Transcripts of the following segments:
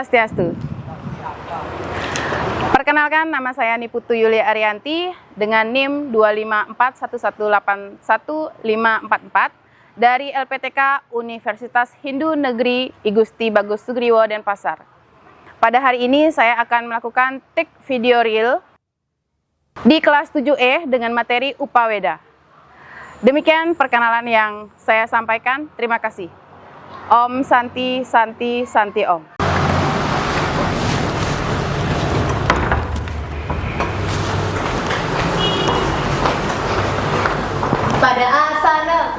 Swastiastu. Perkenalkan, nama saya Niputu Yulia Arianti dengan NIM 25411811544 dari LPTK Universitas Hindu Negeri I Gusti Bagus Sugriwo Denpasar. Pada hari ini saya akan melakukan take video reel di kelas 7E dengan materi Upaweda. Demikian perkenalan yang saya sampaikan. Terima kasih. Om Santi Santi Santi Om. Pada asana,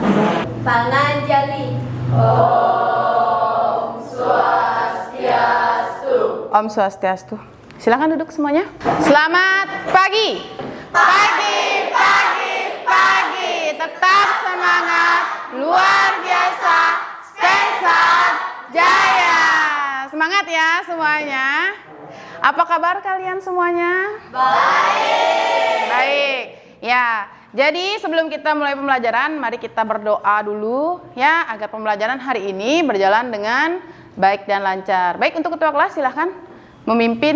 tangan jali. Om Swastiastu. Om Swastiastu. Silakan duduk semuanya. Selamat pagi. Pagi, pagi, pagi. Tetap semangat, luar biasa, stay safe, jaya. Semangat ya semuanya. Apa kabar kalian semuanya? Baik. Baik. Ya, jadi sebelum kita mulai pembelajaran, mari kita berdoa dulu ya agar pembelajaran hari ini berjalan dengan baik dan lancar. Baik, untuk ketua kelas silahkan memimpin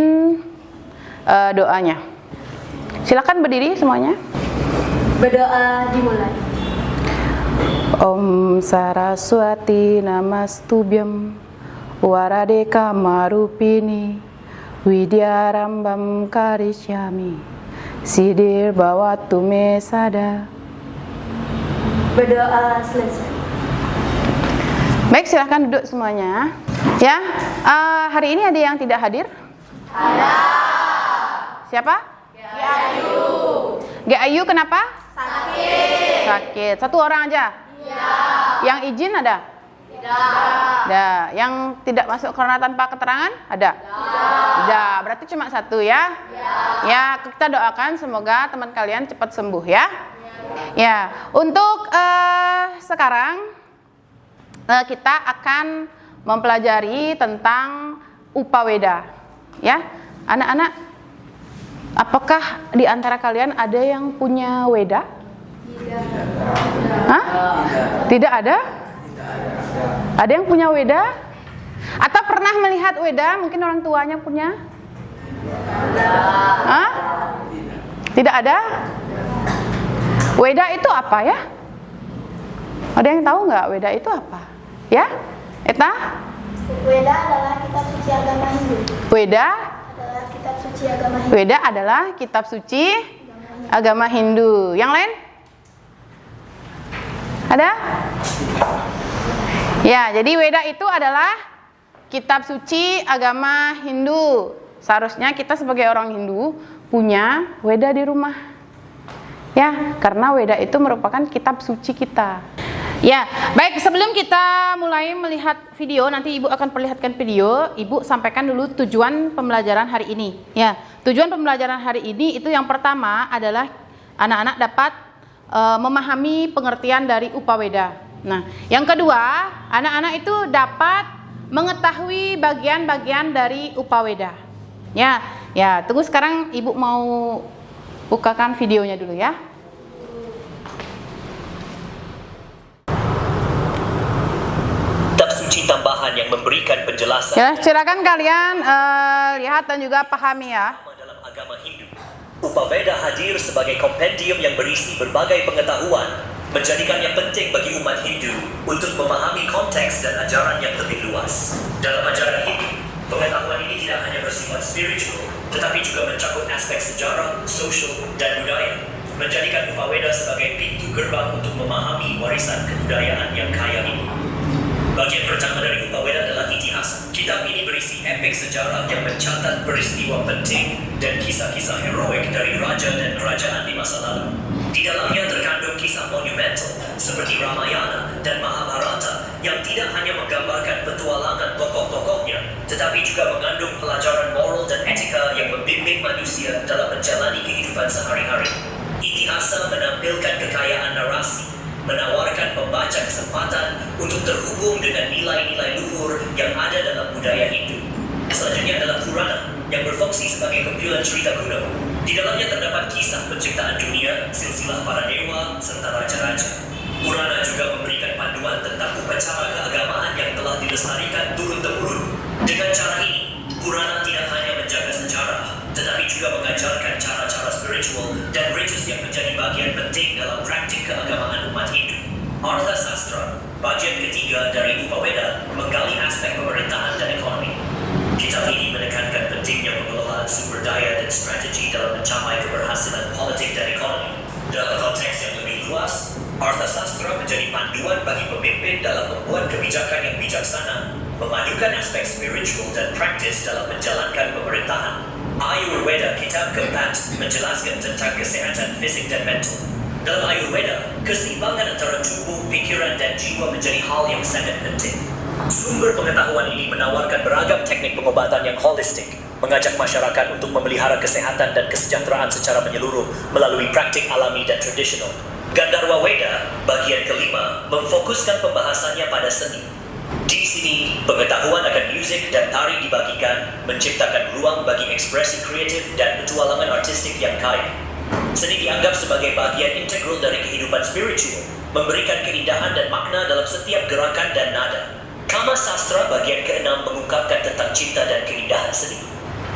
doanya. Silakan berdiri semuanya. Berdoa dimulai. Om Saraswati Namastubhyam Waradeka Marupini Widyarambam Karishyami Sidir Bawatu Mesada. Berdoa selesai. Baik, silahkan duduk semuanya. Ya, hari ini ada yang tidak hadir? Ada. Siapa? Ayu. Ayu kenapa? Sakit. Sakit. Satu orang aja? Iya. Yang izin ada? Tidak. Ada. Yang tidak masuk karena tanpa keterangan? Ada? Tidak. Berarti cuma satu ya? Ya, kita doakan semoga teman kalian cepat sembuh ya. Ya, untuk sekarang kita akan mempelajari tentang Upaweda. Ya, anak-anak, apakah di antara kalian ada yang punya Weda? Hah? Tidak ada? Ada yang punya Weda? Atau pernah melihat Weda? Mungkin orang tuanya punya? Hah? Tidak ada? Weda itu apa ya? Ada yang tahu nggak Weda itu apa? Ya? Eta? Weda adalah kitab suci agama Hindu. Weda? Adalah kitab suci agama Hindu. Weda adalah kitab suci agama Hindu. Yang lain? Ada? Ya, jadi Weda itu adalah kitab suci agama Hindu. Seharusnya kita sebagai orang Hindu punya Weda di rumah. Ya, karena Weda itu merupakan kitab suci kita. Ya, baik, sebelum kita mulai melihat video, nanti Ibu akan perlihatkan video, Ibu sampaikan dulu tujuan pembelajaran hari ini. Ya, tujuan pembelajaran hari ini itu yang pertama adalah anak-anak dapat memahami pengertian dari Upaweda. Nah, yang kedua, anak-anak itu dapat mengetahui bagian-bagian dari Upaweda. Ya, tunggu sekarang Ibu mau bukakan videonya dulu ya. Kitab suci tambahan yang memberikan penjelasan. Ya, silakan kalian lihat dan juga pahami ya. Dalam agama Hindu, Upaweda hadir sebagai kompendium yang berisi berbagai pengetahuan, menjadikannya penting bagi umat Hindu untuk memahami konteks dan ajaran yang lebih luas. Dalam ajaran Hindu, pengetahuan ini tidak hanya bersifat spiritual, tetapi juga mencakup aspek sejarah, sosial, dan budaya, menjadikan Upaweda sebagai pintu gerbang untuk memahami warisan kebudayaan yang kaya ini. Bagian pertama dari Upaweda adalah Itihasa. Kitab ini berisi epik sejarah yang mencatat peristiwa penting dan kisah-kisah heroik dari raja dan kerajaan di masa lalu. Di dalamnya terkandung kisah monumental seperti Ramayana dan Mahabharata yang tidak hanya menggambarkan petualangan tokoh-tokohnya, tetapi juga mengandung pelajaran moral dan etika yang membimbing manusia dalam menjalani kehidupan sehari-hari. Itihasa menampilkan kekayaan narasi, menawarkan pembaca kesempatan untuk terhubung dengan nilai-nilai luhur yang ada dalam budaya Hindu. Selanjutnya adalah Purana, yang berfungsi sebagai kumpulan cerita kuno. Di dalamnya terdapat kisah penciptaan dunia, silsilah para dewa, serta raja-raja. Purana juga memberikan panduan tentang upacara keagamaan yang telah dilestarikan turun-temurun. Dengan cara ini, Purana tidak hanya menjaga sejarah, tetapi juga mengajarkan cara-cara spiritual dan ritus yang menjadi bagian penting dalam praktik keagamaan umat Hindu. Artha Sastra, bagian ketiga dari Upaweda, menggali aspek pemerintahan dan ekonomi. Kitab ini menekankan pentingnya pengelolaan sumber daya dan strategi dalam mencapai keberhasilan politik dan ekonomi. Dalam konteks yang lebih luas, Artha Sastra menjadi panduan bagi pemimpin dalam membuat kebijakan yang bijaksana, memadukan aspek spiritual dan praktis dalam menjalankan pemerintahan. Ayurveda kitab keempat menjelaskan tentang kesehatan fisik dan mental. Dalam Ayurveda, keseimbangan antara tubuh, pikiran, dan jiwa menjadi hal yang sangat penting. Sumber pengetahuan ini menawarkan beragam teknik pengobatan yang holistik, mengajak masyarakat untuk memelihara kesehatan dan kesejahteraan secara menyeluruh melalui praktik alami dan tradisional. Gandharva Weda, bagian kelima, memfokuskan pembahasannya pada seni. Di sini, pengetahuan akan musik dan tari dibagikan, menciptakan ruang bagi ekspresi kreatif dan petualangan artistik yang kaya. Seni dianggap sebagai bagian integral dari kehidupan spiritual, memberikan keindahan dan makna dalam setiap gerakan dan nada. Kama Sastra bagian keenam mengungkapkan tentang cinta dan keindahan seni.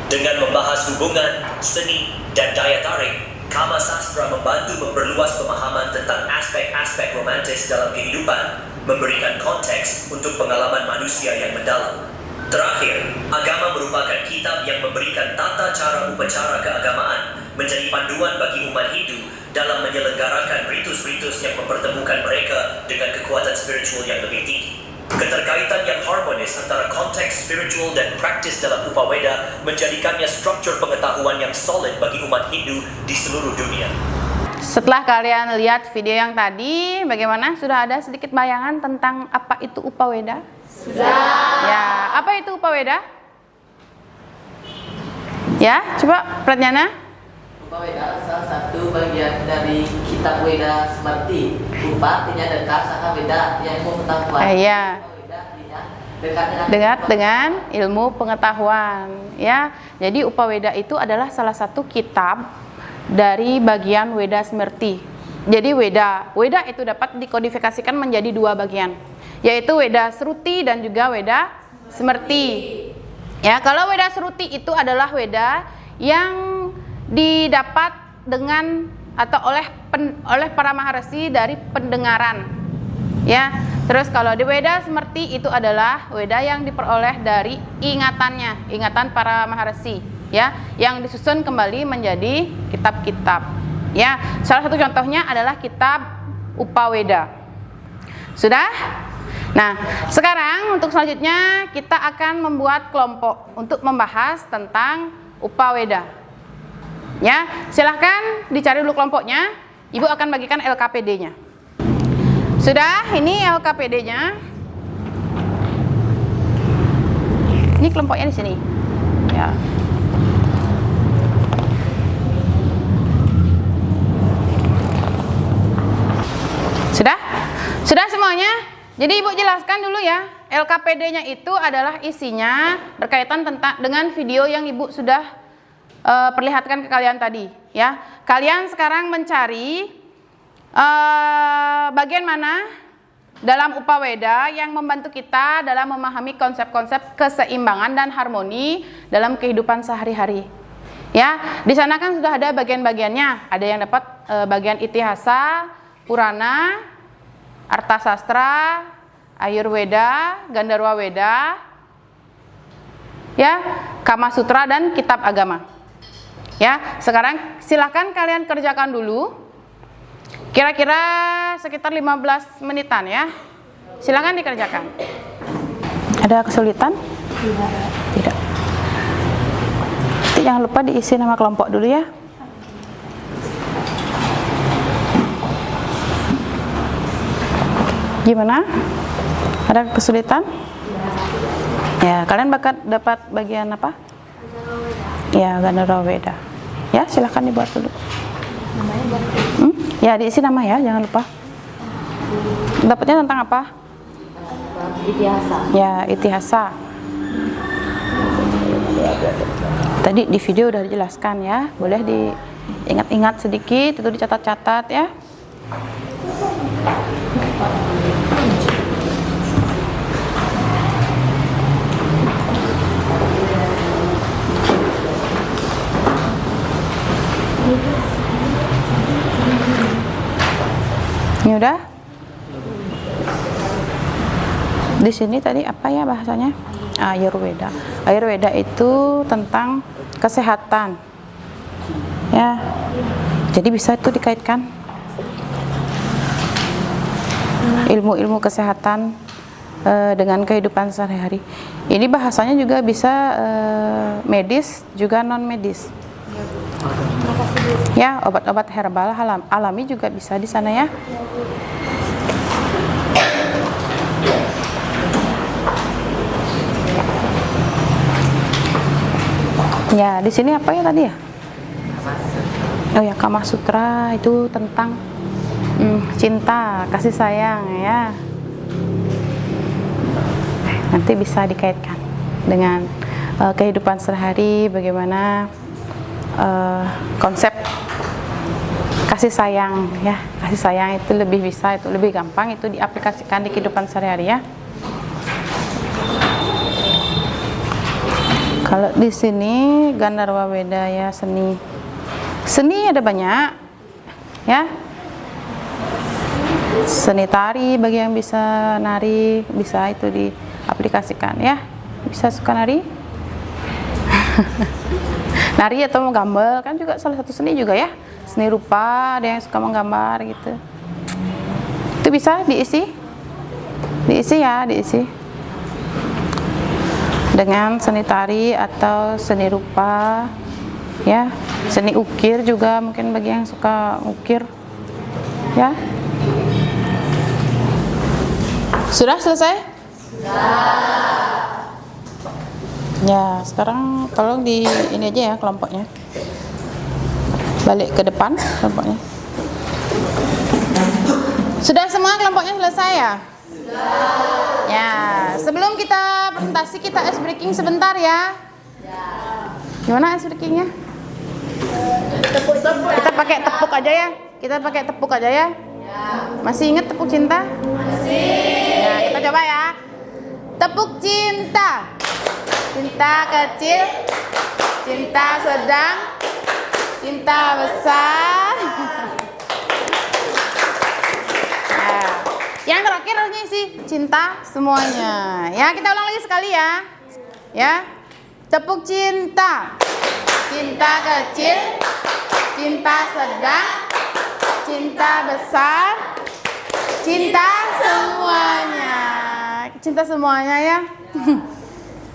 Dengan membahas hubungan, seni, dan daya tarik, Kama Sastra membantu memperluas pemahaman tentang aspek-aspek romantis dalam kehidupan, memberikan konteks untuk pengalaman manusia yang mendalam. Terakhir, agama merupakan kitab yang memberikan tata cara upacara keagamaan, menjadi panduan bagi umat Hindu dalam menyelenggarakan ritus-ritus yang mempertemukan mereka dengan kekuatan spiritual yang lebih tinggi. Keterkaitan yang harmonis antara konteks spiritual dan praktis dalam Upaweda menjadikannya struktur pengetahuan yang solid bagi umat Hindu di seluruh dunia. Setelah kalian lihat video yang tadi, bagaimana? Sudah ada sedikit bayangan tentang apa itu Upaweda? Sudah. Ya, apa itu Upaweda? Ya, coba Pratnyana. Upaweda salah satu bagian dari kitab Weda Smarti. Upa artinya dekat, saka Weda yang ilmu pengetahuan. Iya. Upaweda artinya dekat dengan ilmu pengetahuan. Ya, jadi Upaweda itu adalah salah satu kitab dari bagian Weda Smarti. Jadi Weda itu dapat dikodifikasikan menjadi dua bagian, yaitu Weda Sruti dan juga Weda Smarti. Ya, kalau Weda Sruti itu adalah Weda yang didapat dengan atau oleh para maharsi dari pendengaran. Ya, terus kalau di Weda Smarti itu adalah Weda yang diperoleh dari ingatan para maharsi, ya, yang disusun kembali menjadi kitab-kitab. Ya, salah satu contohnya adalah kitab Upaweda. Sudah? Nah, sekarang untuk selanjutnya kita akan membuat kelompok untuk membahas tentang Upaweda. Ya, silahkan dicari dulu kelompoknya. Ibu akan bagikan LKPD-nya. Sudah, ini LKPD-nya. Ini kelompoknya di sini. Ya. Sudah? Sudah semuanya? Jadi Ibu jelaskan dulu ya. LKPD-nya itu adalah isinya berkaitan dengan video yang Ibu sudah perlihatkan ke kalian tadi, ya. Kalian sekarang mencari bagian mana dalam Upaweda yang membantu kita dalam memahami konsep-konsep keseimbangan dan harmoni dalam kehidupan sehari-hari. Ya, di sana kan sudah ada bagian-bagiannya. Ada yang dapat bagian Itihasa, Purana, Artha Sastra, Ayurveda, Gandharva Weda, ya, Kama Sutra dan Kitab Agama. Ya, sekarang silakan kalian kerjakan dulu. Kira-kira sekitar 15 menitan ya. Silakan dikerjakan. Ada kesulitan? Tidak. Jangan lupa diisi nama kelompok dulu ya. Gimana? Ada kesulitan? Ya, kalian dapat bagian apa? Ya, Gandharva Weda. Ya, silahkan dibuat dulu. Ya, diisi nama ya, jangan lupa. Dapatnya tentang apa? Itihasa. Ya, Itihasa. Tadi di video udah dijelaskan ya. Boleh diingat-ingat sedikit, itu dicatat-catat ya. Ini udah? Di sini tadi apa ya bahasanya? Ayurveda. Ayurveda itu tentang kesehatan. Ya. Jadi bisa itu dikaitkan ilmu-ilmu kesehatan dengan kehidupan sehari-hari. Ini bahasanya juga bisa medis juga non medis. Ya, obat-obat herbal alami juga bisa di sana ya. Ya, di sini apa ya tadi ya? Oh ya, Kama Sutra itu tentang cinta, kasih sayang ya. Nanti bisa dikaitkan dengan kehidupan sehari-hari, bagaimana konsep kasih sayang ya. Kasih sayang itu lebih bisa, itu lebih gampang itu diaplikasikan di kehidupan sehari-hari ya. Kalau di sini Gandharwa Weda ya, seni ada banyak ya. Seni tari bagi yang bisa nari, bisa itu diaplikasikan ya. Bisa suka nari? Nari atau menggambar kan juga salah satu seni juga ya. Seni rupa, ada yang suka menggambar gitu. Itu bisa diisi ya, diisi dengan seni tari atau seni rupa ya. Seni ukir juga mungkin bagi yang suka ukir ya. Sudah selesai? Sudah. Ya, sekarang tolong di ini aja ya kelompoknya. Balik ke depan kelompoknya. Sudah semua kelompoknya selesai ya? Sudah. Ya, sebelum kita presentasi kita ice breaking sebentar ya. Gimana ice breakingnya? Kita pakai tepuk aja ya. Kita pakai tepuk aja ya. Masih ingat tepuk cinta? Masih. Ya, kita coba ya. Tepuk cinta. Cinta kecil, cinta sedang, cinta besar. Nah, yang terakhir harusnya sih cinta semuanya. Ya, kita ulang lagi sekali ya. Ya. Tepuk cinta. Cinta kecil, cinta sedang, cinta besar, cinta semuanya. Cinta semuanya ya.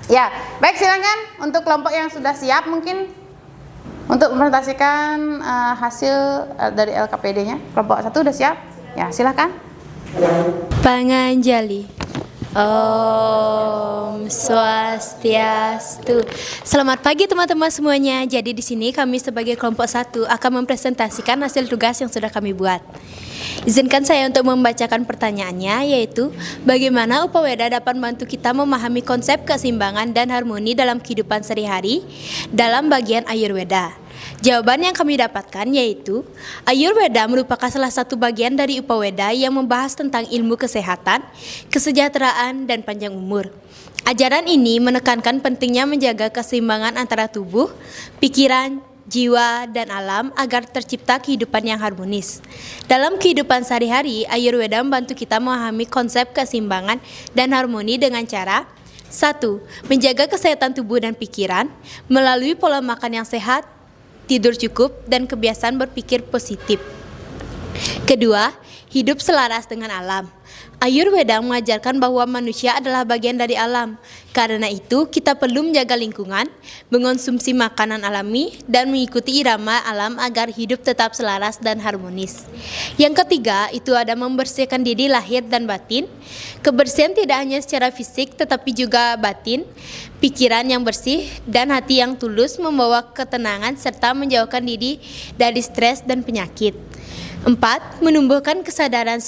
Ya, baik, silakan untuk kelompok yang sudah siap mungkin untuk mempresentasikan hasil dari LKPD-nya. Kelompok 1 sudah siap? Ya, silakan. Panganjali. Om Swastiastu. Selamat pagi teman-teman semuanya. Jadi di sini kami sebagai kelompok 1 akan mempresentasikan hasil tugas yang sudah kami buat. Izinkan saya untuk membacakan pertanyaannya, yaitu bagaimana Upaweda dapat membantu kita memahami konsep keseimbangan dan harmoni dalam kehidupan sehari-hari dalam bagian Ayurveda. Jawaban yang kami dapatkan yaitu Ayurveda merupakan salah satu bagian dari Upaweda yang membahas tentang ilmu kesehatan, kesejahteraan, dan panjang umur. Ajaran ini menekankan pentingnya menjaga keseimbangan antara tubuh, pikiran, jiwa, dan alam agar tercipta kehidupan yang harmonis. Dalam kehidupan sehari-hari, Ayurveda membantu kita memahami konsep keseimbangan dan harmoni dengan cara 1. Menjaga kesehatan tubuh dan pikiran melalui pola makan yang sehat, tidur cukup, dan kebiasaan berpikir positif. Kedua, hidup selaras dengan alam. Ayurveda mengajarkan bahwa manusia adalah bagian dari alam. Karena itu, kita perlu menjaga lingkungan, mengonsumsi makanan alami, dan mengikuti irama alam agar hidup tetap selaras dan harmonis. Yang ketiga, itu ada membersihkan diri lahir dan batin. Kebersihan tidak hanya secara fisik, tetapi juga batin, pikiran yang bersih, dan hati yang tulus membawa ketenangan serta menjauhkan diri dari stres dan penyakit. 4. Menumbuhkan kesadaran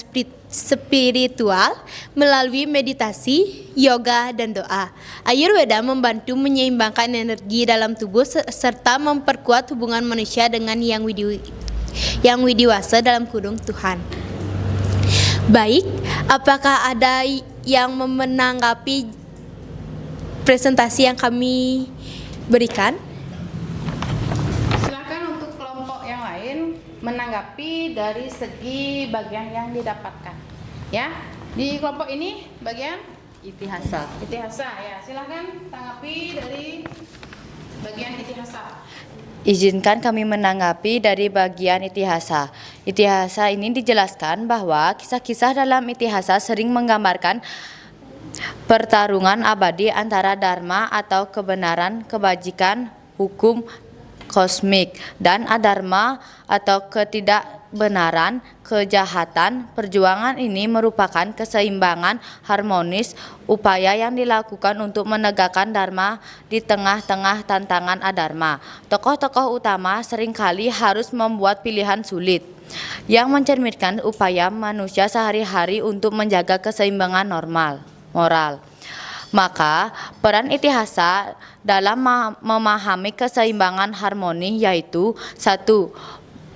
spiritual melalui meditasi, yoga, dan doa. Ayurveda membantu menyeimbangkan energi dalam tubuh serta memperkuat hubungan manusia dengan yang widiwasa dalam kurung Tuhan. Baik, apakah ada yang menanggapi presentasi yang kami berikan? Silakan untuk kelompok yang lain. menanggapi dari segi bagian yang didapatkan. Ya, di kelompok ini bagian Itihasa. itihasa ya. Silahkan tanggapi dari bagian itihasa. Izinkan kami menanggapi dari bagian itihasa. Itihasa ini dijelaskan bahwa kisah-kisah dalam itihasa sering menggambarkan pertarungan abadi antara dharma atau kebenaran, kebajikan, hukum kosmik, dan adharma atau ketidakbenaran, kejahatan. Perjuangan ini merupakan keseimbangan harmonis upaya yang dilakukan untuk menegakkan dharma di tengah-tengah tantangan adharma. Tokoh-tokoh utama seringkali harus membuat pilihan sulit yang mencerminkan upaya manusia sehari-hari untuk menjaga keseimbangan moral. Maka, peran itihasa dalam memahami keseimbangan harmoni yaitu 1.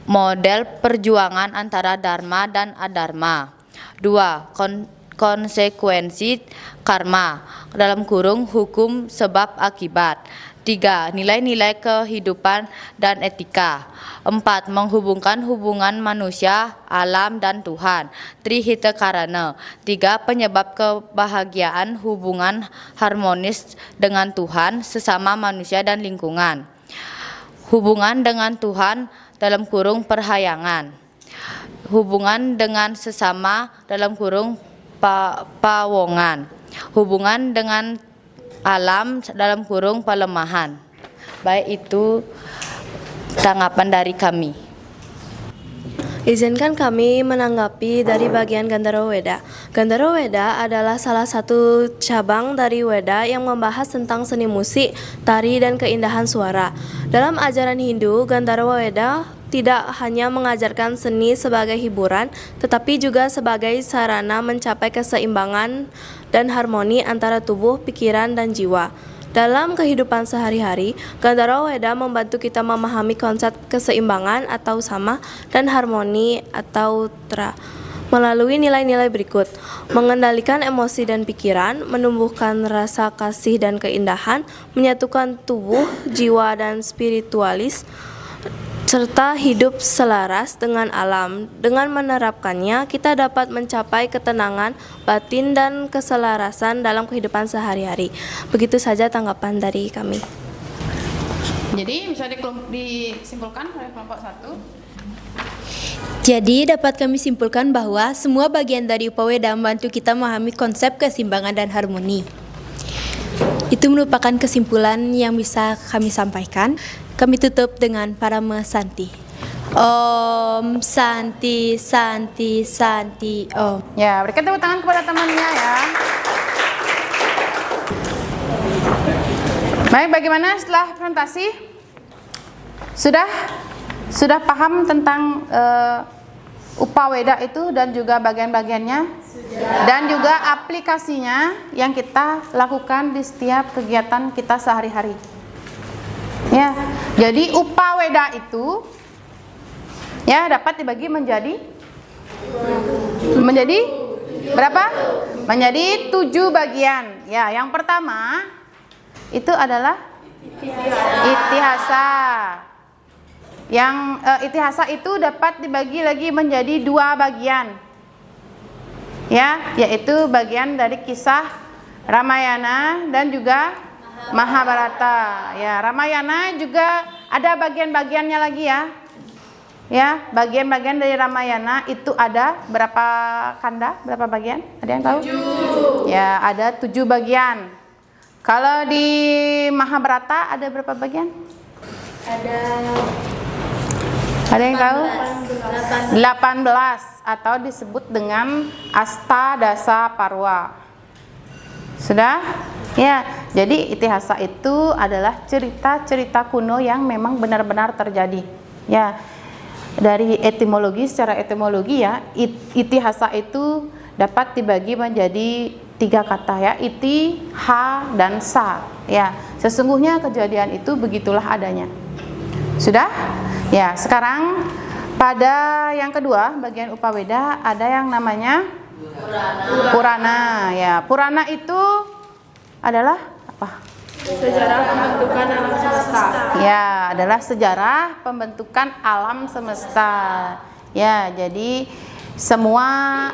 Model perjuangan antara dharma dan adharma. 2. Konsekuensi karma (hukum sebab akibat). 3. Nilai-nilai kehidupan dan etika. 4. Menghubungkan hubungan manusia, alam, dan Tuhan. Trihita karana. 3. Penyebab kebahagiaan hubungan harmonis dengan Tuhan, sesama manusia, dan lingkungan. Hubungan dengan Tuhan (perhayangan). Hubungan dengan sesama (pawongan). Hubungan dengan alam (pelemahan). Baik, itu tanggapan dari kami. Izinkan kami menanggapi dari bagian Gandhara Weda. Gandhara Weda adalah salah satu cabang dari Weda yang membahas tentang seni musik, tari, dan keindahan suara. Dalam ajaran Hindu, Gandhara Weda tidak hanya mengajarkan seni sebagai hiburan, tetapi juga sebagai sarana mencapai keseimbangan dan harmoni antara tubuh, pikiran, dan jiwa. Dalam kehidupan sehari-hari, Gandhara Weda membantu kita memahami konsep keseimbangan atau sama dan harmoni atau tra melalui nilai-nilai berikut: mengendalikan emosi dan pikiran, menumbuhkan rasa kasih dan keindahan, menyatukan tubuh, jiwa, dan spiritualis, serta hidup selaras dengan alam. Dengan menerapkannya, kita dapat mencapai ketenangan batin dan keselarasan dalam kehidupan sehari-hari. Begitu saja tanggapan dari kami. Jadi bisa disimpulkan oleh kelompok 1. Jadi dapat kami simpulkan bahwa semua bagian dari Upaweda membantu kita memahami konsep keseimbangan dan harmoni. Itu merupakan kesimpulan yang bisa kami sampaikan. Kami tutup dengan Parama Santi. Om Santi Santi Santi Om. Ya, berikan tepuk tangan kepada temannya ya. Baik, bagaimana setelah presentasi? Sudah paham tentang Upaweda itu dan juga bagian-bagiannya? Dan juga aplikasinya yang kita lakukan di setiap kegiatan kita sehari-hari. Ya, jadi Upaweda itu ya dapat dibagi menjadi berapa? Menjadi 7 bagian. Ya, yang pertama itu adalah itihasa. Yang itihasa itu dapat dibagi lagi menjadi 2 bagian. Ya, yaitu bagian dari kisah Ramayana dan juga Mahabharata. Ya, Ramayana juga ada bagian-bagiannya lagi ya. Ya, bagian-bagian dari Ramayana itu ada berapa kanda? Berapa bagian? Ada yang tahu? 7. Ya, ada 7 bagian. Kalau di Mahabharata ada berapa bagian? Ada yang tahu? 18 atau disebut dengan Astadasa Parwa. Sudah? Ya, jadi itihasa itu adalah cerita-cerita kuno yang memang benar-benar terjadi. Ya, dari secara etimologi ya, itihasa itu dapat dibagi menjadi 3 kata ya, iti, ha, dan sa. Ya, sesungguhnya kejadian itu begitulah adanya. Sudah? Ya, sekarang pada yang kedua, bagian Upaweda ada yang namanya Purana. Ya, Purana itu adalah apa? Sejarah pembentukan alam semesta. Ya, adalah sejarah pembentukan alam semesta. Ya, jadi semua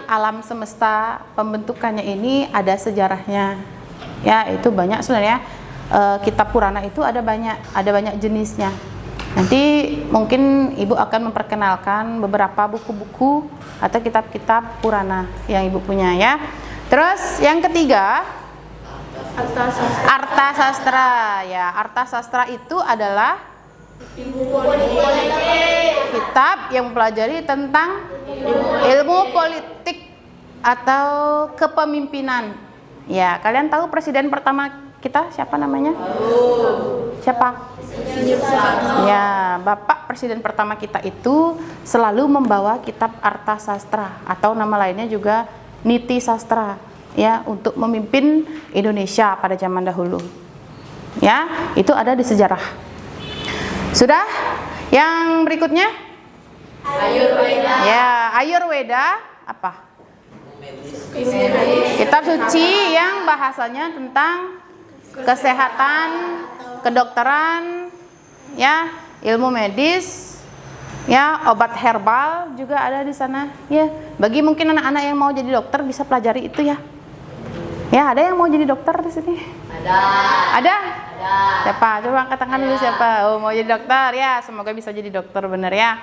alam semesta pembentukannya ini ada sejarahnya. Ya, itu banyak sebenarnya. Kitab Purana itu ada banyak jenisnya. Nanti mungkin Ibu akan memperkenalkan beberapa buku-buku atau kitab-kitab Purana yang Ibu punya ya. Terus yang ketiga, Arta Sastra. Ya, Arta Sastra itu adalah kitab yang mempelajari tentang ilmu politik atau kepemimpinan. Ya, kalian tahu presiden pertama kita siapa namanya? Siapa? Ya, Bapak presiden pertama kita itu selalu membawa kitab Arta Sastra atau nama lainnya juga Niti Sastra, ya, untuk memimpin Indonesia pada zaman dahulu. Ya, itu ada di sejarah. Sudah? Yang berikutnya? Ayurveda. Ya, Ayurveda apa? Kitab suci yang bahasanya tentang kesehatan, kedokteran, ya, ilmu medis, ya, obat herbal juga ada di sana. Ya, bagi mungkin anak-anak yang mau jadi dokter bisa pelajari itu ya. Ya, ada yang mau jadi dokter di sini? Ada. Ada? Ada. Siapa? Coba angkat tangan dulu siapa? Oh, mau jadi dokter ya. Semoga bisa jadi dokter bener ya.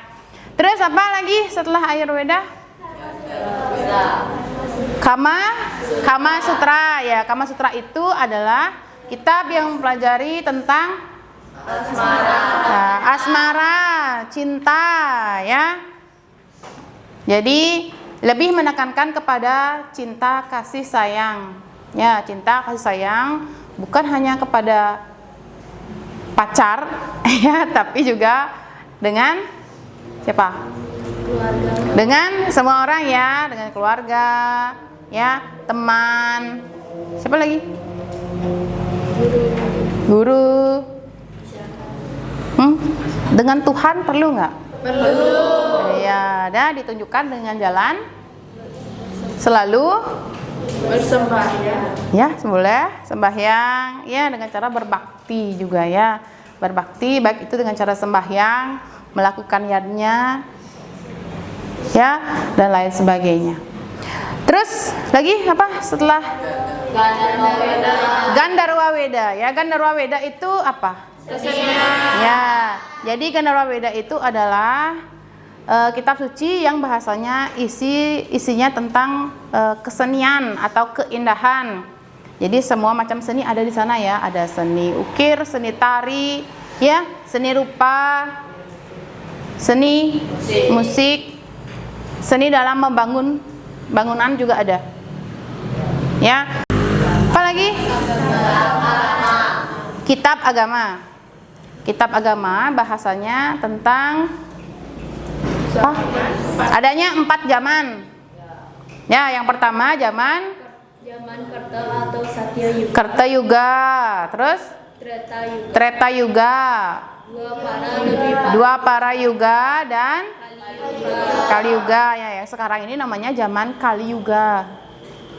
Terus apa lagi setelah Ayurveda? Kama Sutra. Ya, Kama Sutra itu adalah kitab yang mempelajari tentang asmara, cinta, ya. Jadi lebih menekankan kepada cinta kasih sayang. Ya, cinta kasih sayang bukan hanya kepada pacar ya, tapi juga dengan siapa? Dengan semua orang ya, dengan keluarga, ya, teman. Siapa lagi? Guru. Dengan Tuhan perlu nggak? Perlu. Ya, dan ditunjukkan dengan jalan selalu bersembahyang. Ya, boleh sembahyang. Ya, dengan cara berbakti juga ya. Berbakti baik itu dengan cara sembahyang, melakukan yadnya, ya, dan lain sebagainya. Terus lagi apa setelah Gandharwa Weda? Ya, Gandharwa Weda itu apa? Ya, jadi Gandharwa Weda itu adalah kitab suci yang bahasanya isinya tentang kesenian atau keindahan. Jadi semua macam seni ada di sana ya. Ada seni ukir, seni tari, ya, seni rupa, seni musik, seni dalam membangun bangunan juga ada. Ya. Apa lagi? Kitab agama. Kitab agama bahasanya tentang apa? Adanya 4 zaman. Ya, yang pertama zaman Karta atau Satya Yuga. Karta Yuga, terus Treta Yuga, dua para yuga dan Kali Yuga. Ya, yang sekarang ini namanya zaman Kali Yuga.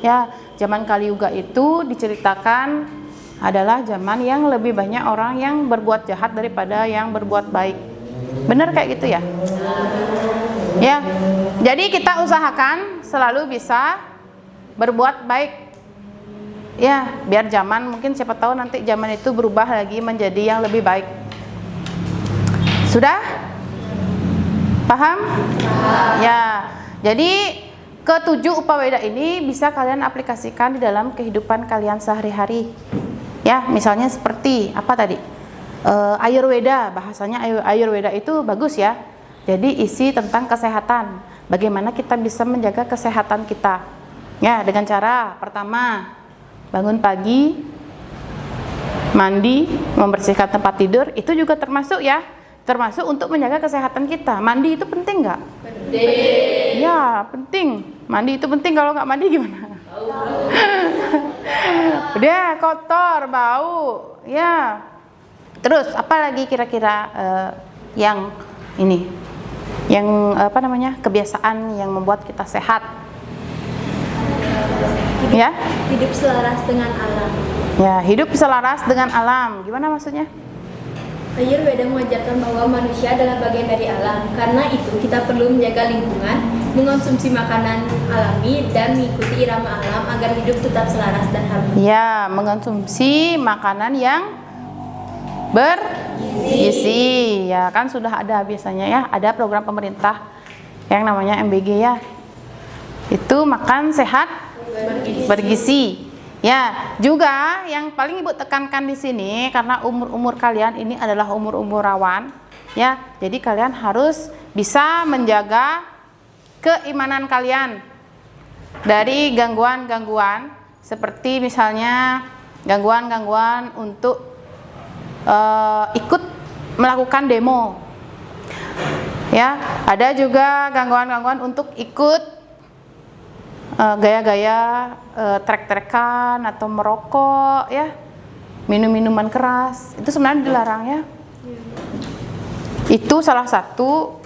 Ya, zaman Kali Yuga itu diceritakan adalah zaman yang lebih banyak orang yang berbuat jahat daripada yang berbuat baik. Benar kayak gitu ya? Ya. Jadi kita usahakan selalu bisa berbuat baik. Ya, biar zaman mungkin siapa tahu nanti zaman itu berubah lagi menjadi yang lebih baik. Sudah? Paham? Ya. Jadi ketujuh upaweda ini bisa kalian aplikasikan di dalam kehidupan kalian sehari-hari. Ya, misalnya seperti apa tadi? Ayurveda, bahasanya Ayurveda itu bagus ya. Jadi isi tentang kesehatan. Bagaimana kita bisa menjaga kesehatan kita? Ya, dengan cara pertama, bangun pagi, mandi, membersihkan tempat tidur, itu juga termasuk ya. Termasuk untuk menjaga kesehatan kita. Mandi itu penting nggak? Penting. Ya, penting. Mandi itu penting. Kalau nggak mandi gimana? Udah kotor, bau. Ya. Terus apa lagi kira-kira yang ini? Yang apa namanya? Kebiasaan yang membuat kita sehat. Ya? Hidup selaras dengan alam. Ya, hidup selaras dengan alam. Gimana maksudnya? Ayurveda mengajarkan bahwa manusia adalah bagian dari alam. Karena itu kita perlu menjaga lingkungan, mengonsumsi makanan alami, dan mengikuti irama alam agar hidup tetap selaras dan harmoni. Ya, mengonsumsi makanan yang bergizi. Ya, kan sudah ada biasanya ya, ada program pemerintah yang namanya MBG ya. Itu makan sehat bergizi. Ya, juga yang paling Ibu tekankan di sini karena umur-umur kalian ini adalah umur-umur rawan, ya. Jadi kalian harus bisa menjaga keimanan kalian dari gangguan-gangguan seperti misalnya gangguan-gangguan untuk ikut melakukan demo. Ya, ada juga gangguan-gangguan untuk ikut gaya-gaya trek-trekan atau merokok ya, minum-minuman keras, itu sebenarnya dilarang ya. Itu salah satu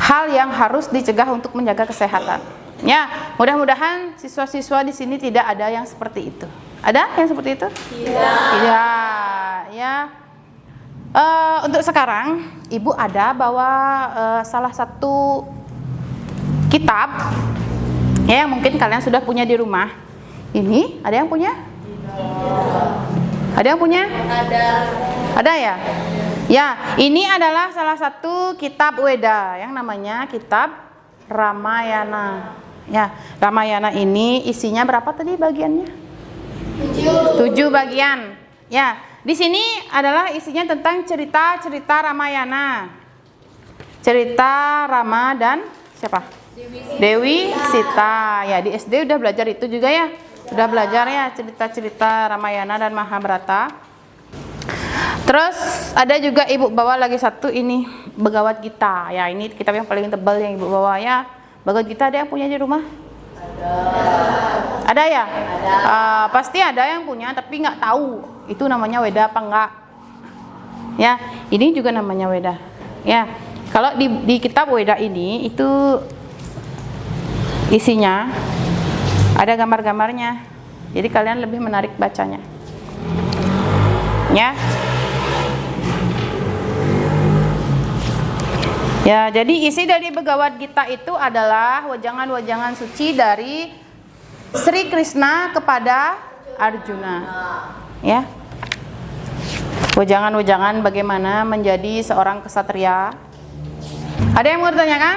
hal yang harus dicegah untuk menjaga kesehatan. Ya, mudah-mudahan siswa-siswa di sini tidak ada yang seperti itu. Ada yang seperti itu? Tidak. Ya. Untuk sekarang, Ibu ada bawa salah satu kitab. Ya, yang mungkin kalian sudah punya di rumah. Ini ada yang punya? Ada yang punya? Ada ya? Ya, ini adalah salah satu kitab Weda yang namanya kitab Ramayana. Ya, Ramayana ini isinya berapa tadi bagiannya? 7 bagian. Ya, di sini adalah isinya tentang cerita-cerita Ramayana. Cerita Rama dan siapa? Dewi Sita. Ya, di SD udah belajar itu juga ya. Sudah belajar ya cerita-cerita Ramayana dan Mahabharata. Terus ada juga Ibu bawa lagi satu ini Bhagavad Gita. Ya, ini kitab yang paling tebal yang Ibu bawa ya. Bhagavad Gita ada yang punya di rumah? Ada ya? Pasti ada yang punya tapi nggak tahu itu namanya Weda apa enggak. Ya, ini juga namanya Weda. Ya, kalau di kitab Weda ini itu isinya ada gambar-gambarnya, jadi kalian lebih menarik bacanya. Ya. Ya, jadi isi dari Bhagavad Gita itu adalah wajangan-wajangan suci dari Sri Krishna kepada Arjuna. Ya. Wajangan-wajangan bagaimana menjadi seorang kesatria. Ada yang mau ditanyakan?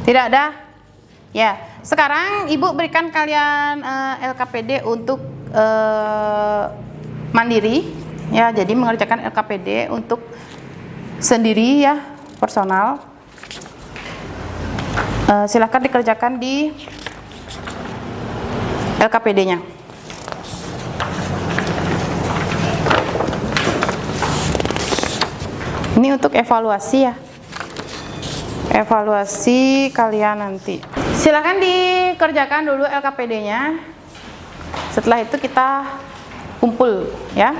Tidak ada? Ya, sekarang Ibu berikan kalian LKPD untuk mandiri. Ya, jadi mengerjakan LKPD untuk sendiri ya, personal. Silakan dikerjakan di LKPD-nya. Ini untuk evaluasi ya. Evaluasi kalian nanti. Silakan dikerjakan dulu LKPD-nya. Setelah itu kita kumpul ya.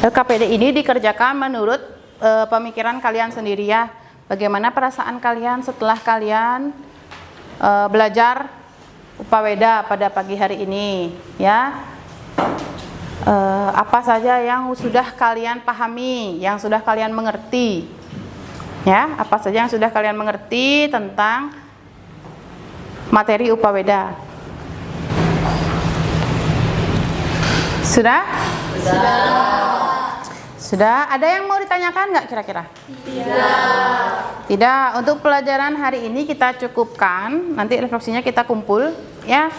LKPD ini dikerjakan menurut pemikiran kalian sendiri ya. Bagaimana perasaan kalian setelah kalian belajar Upaweda pada pagi hari ini ya. Apa saja yang sudah kalian pahami, yang sudah kalian mengerti. Ya, apa saja yang sudah kalian mengerti tentang materi Upaweda? Sudah? Sudah. Ada yang mau ditanyakan nggak kira-kira? Tidak. Untuk pelajaran hari ini kita cukupkan. Nanti refleksinya kita kumpul, ya.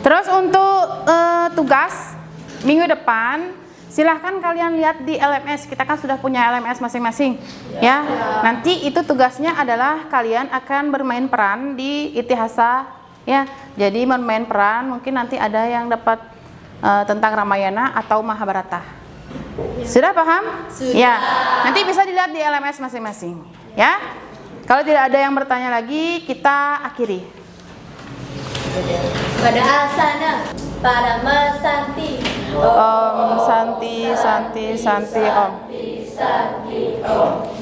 Terus untuk tugas minggu depan, silahkan kalian lihat di LMS. Kita kan sudah punya LMS masing-masing, ya. Nanti itu tugasnya adalah kalian akan bermain peran di Itihasa, ya. Jadi bermain peran, mungkin nanti ada yang dapat tentang Ramayana atau Mahabharata. Sudah paham? Sudah. Ya. Nanti bisa dilihat di LMS masing-masing, ya. Kalau tidak ada yang bertanya lagi, kita akhiri. Pada asana Parama Santi Om Santi Santi Santi Om. Santi Om.